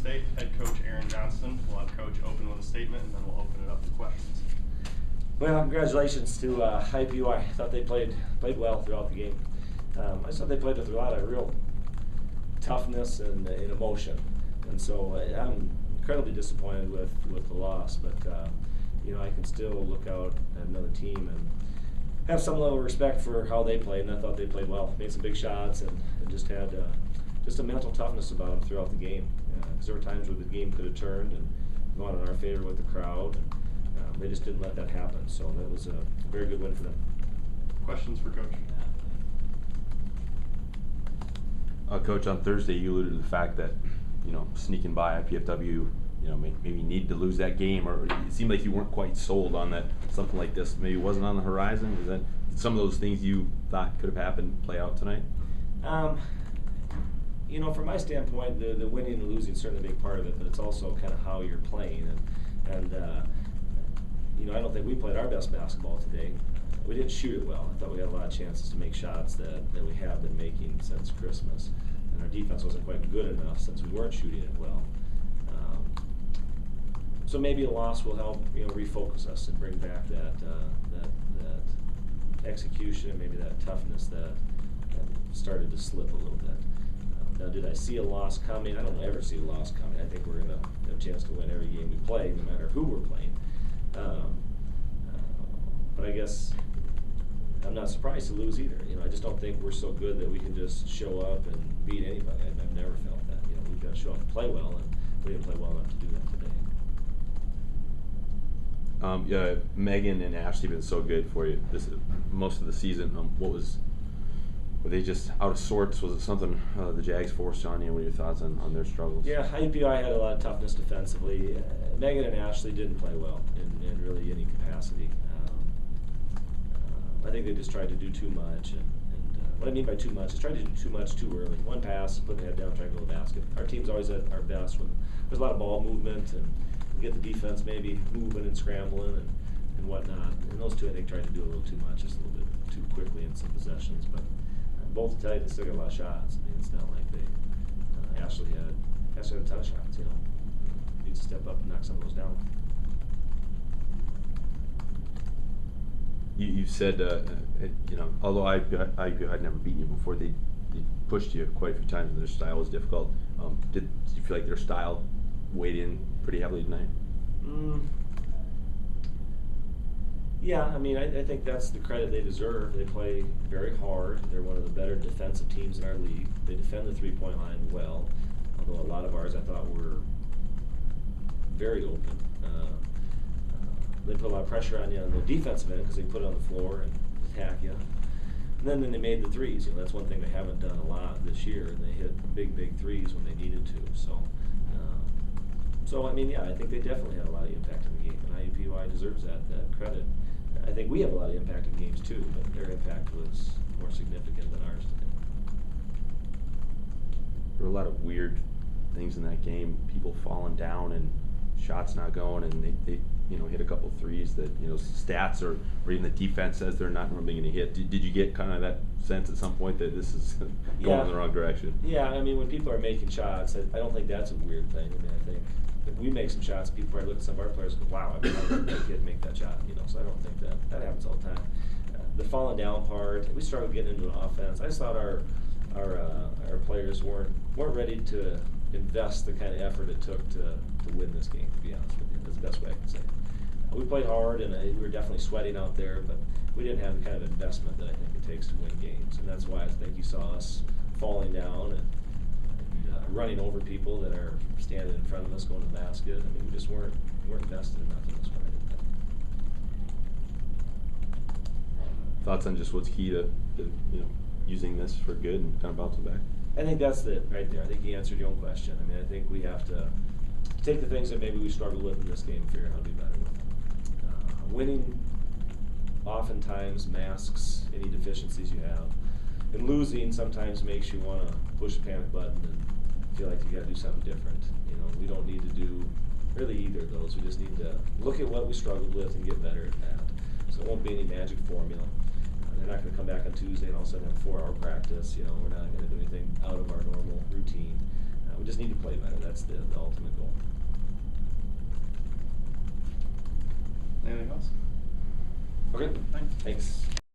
State, head coach Aaron Johnston. We'll have Coach open with a statement, and then we'll open it up to questions. Well, congratulations to IUPUI. I thought they played well throughout the game. I thought they played with a lot of real toughness and emotion, and so I'm incredibly disappointed with the loss. But I can still look out at another team and have some level of respect for how they played, and I thought they played well. Made some big shots and just had just a mental toughness about them throughout the game. Because there were times where the game could have turned and gone in our favor with the crowd. And, they just didn't let that happen. So that was a very good win for them. Questions for Coach? Coach, on Thursday you alluded to the fact that, sneaking by IPFW, maybe need to lose that game, or it seemed like you weren't quite sold on that something like this maybe wasn't on the horizon. Is that some of those things you thought could have happened play out tonight? From my standpoint, the winning and losing is certainly a big part of it, but it's also kind of how you're playing. And I don't think we played our best basketball today. We didn't shoot it well. I thought we had a lot of chances to make shots that we have been making since Christmas. And our defense wasn't quite good enough since we weren't shooting it well. So maybe a loss will help, refocus us and bring back that execution and maybe that toughness that started to slip a little bit. Now, did I see a loss coming? I don't ever see a loss coming. I think we're going to have a chance to win every game we play, no matter who we're playing. But I guess I'm not surprised to lose either. I just don't think we're so good that we can just show up and beat anybody. I've never felt that. We've got to show up and play well, and we didn't play well enough to do that today. Megan and Ashley have been so good for you most of the season. Were they just out of sorts? Was it something the Jags forced on you? What are your thoughts on their struggles? Yeah, IUPUI had a lot of toughness defensively. Megan and Ashley didn't play well in really any capacity. I think they just tried to do too much. And what I mean by too much is tried to do too much too early. One pass, put the head down, try to go to the basket. Our team's always at our best when there's a lot of ball movement and we get the defense maybe moving and scrambling and whatnot. And those two, I think, tried to do a little too much, just a little bit too quickly in some possessions. But both tell you they still got a lot of shots. I mean, it's not like they Ashley had a ton of shots. Needs to step up and knock some of those down. You said, although IUPUI had never beaten you before, they pushed you quite a few times, and their style was difficult. Did you feel like their style weighed in pretty heavily tonight? Yeah, I think that's the credit they deserve. They play very hard. They're one of the better defensive teams in our league. They defend the three-point line well, although a lot of ours I thought were very open. They put a lot of pressure on you on the defensive end because they put it on the floor and attack you. And then they made the threes. That's one thing they haven't done a lot this year, and they hit big threes when they needed to. I think they definitely had a lot of impact in the game, and IUPUI deserves that credit. I think we have a lot of impact in games too, but their impact was more significant than ours today. There were a lot of weird things in that game, people falling down and shots not going, and they hit a couple threes that, stats or even the defense says they're not normally going to hit. Did you get kind of that sense at some point that this is going in the wrong direction? Yeah, when people are making shots, I don't think that's a weird thing. I think if we make some shots, people probably look at some of our players and go, wow, I didn't that kid make that shot. So I don't think that happens all the time. The falling down part, we struggled getting into an offense. I just thought our players weren't ready to invest the kind of effort it took to win this game, to be honest with you. That's the best way I can say it. We played hard, and we were definitely sweating out there, but we didn't have the kind of investment that I think it takes to win games. And that's why I think you saw us falling down and running over people that are standing in front of us going to the basket. We just weren't invested enough in this one. Thoughts on just what's key to using this for good and kind of bouncing back? I think that's it right there. I think you answered your own question. I think we have to take the things that maybe we struggled with in this game and figure out how to do better with them. Winning oftentimes masks any deficiencies you have. And losing sometimes makes you want to push the panic button and feel like you got to do something different. We don't need to do really either of those. We just need to look at what we struggled with and get better at that. So it won't be any magic formula. They're not going to come back on Tuesday and all of a sudden have a 4-hour practice. We're not going to do anything out of our normal routine. We just need to play better. That's the ultimate goal. Anything else? Okay, Thanks. thanks.